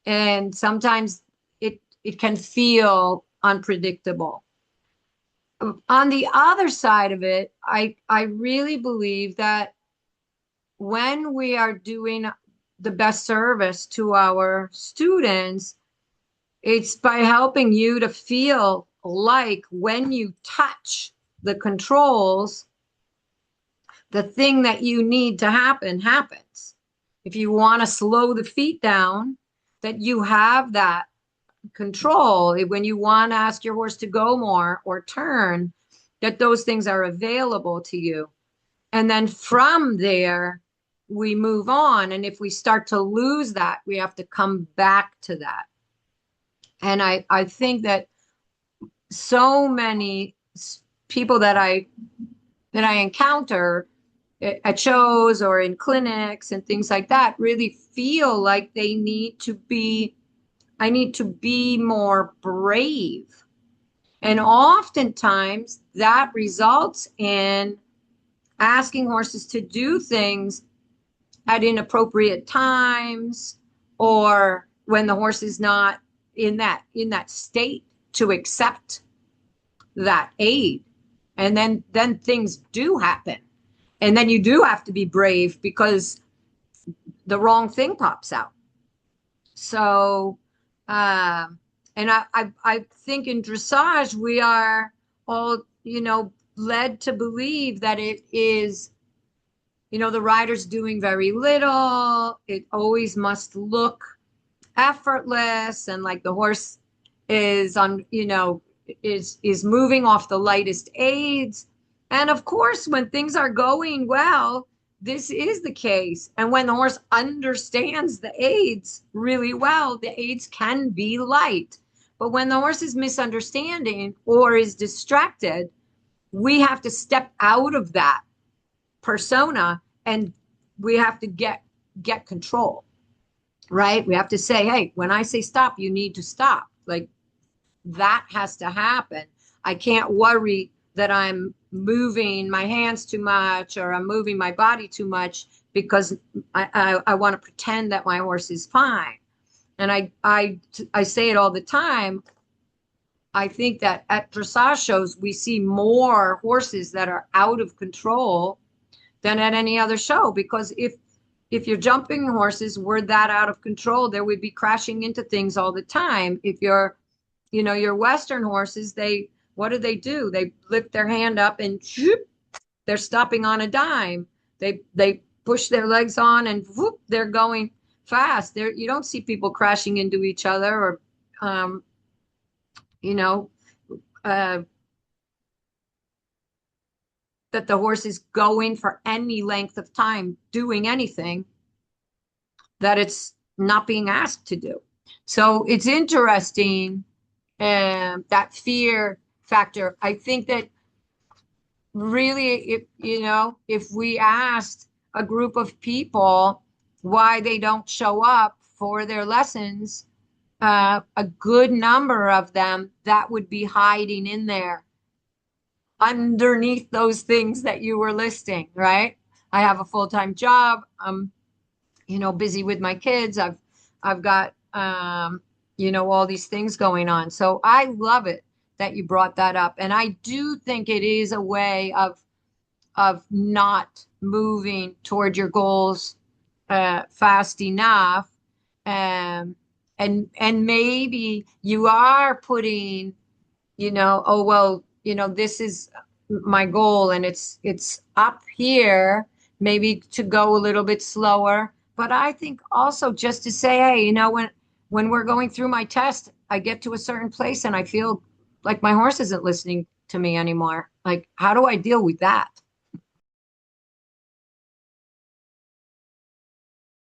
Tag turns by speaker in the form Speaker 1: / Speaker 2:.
Speaker 1: And sometimes it can feel unpredictable. On the other side of it, I really believe that when we are doing the best service to our students, it's by helping you to feel like when you touch the controls, the thing that you need to happen happens. If you want to slow the feet down, that you have that control. When you want to ask your horse to go more or turn, that those things are available to you. And then from there, we move on. And if we start to lose that, we have to come back to that. And I think that so many people that I encounter at shows or in clinics and things like that really feel like I need to be more brave. And oftentimes that results in asking horses to do things at inappropriate times, or when the horse is not in that state to accept that aid. And then things do happen. And then you do have to be brave because the wrong thing pops out. So, and I think in dressage, we are all, led to believe that it is, the rider's doing very little. It always must look effortless, and like the horse is on, is moving off the lightest aids. And of course, when things are going well, this is the case. And when the horse understands the aids really well, the aids can be light. But when the horse is misunderstanding or is distracted, we have to step out of that persona, and we have to get control, right? We have to say, hey, when I say stop, you need to stop. Like, that has to happen. I can't worry that I'm moving my hands too much or I'm moving my body too much because I want to pretend that my horse is fine. And I say it all the time. I think that at dressage shows, we see more horses that are out of control than at any other show, because if your jumping horses were that out of control, they would be crashing into things all the time. If your Western horses, what do? They lift their hand up and whoop, they're stopping on a dime. They push their legs on and whoop, they're going fast. You don't see people crashing into each other or, you know, uh, that the horse is going for any length of time doing anything that it's not being asked to do. So it's interesting, that fear factor. I think that really, if we asked a group of people why they don't show up for their lessons, a good number of them, that would be hiding in there underneath those things that you were listing, right? I have a full-time job. I'm, busy with my kids. I've got, all these things going on. So I love it that you brought that up. And I do think it is a way of not moving toward your goals fast enough. And maybe you are putting, oh, well, this is my goal and it's up here, maybe to go a little bit slower. But I think also just to say, hey, when we're going through my test, I get to a certain place and I feel like my horse isn't listening to me anymore. Like, how do I deal with that?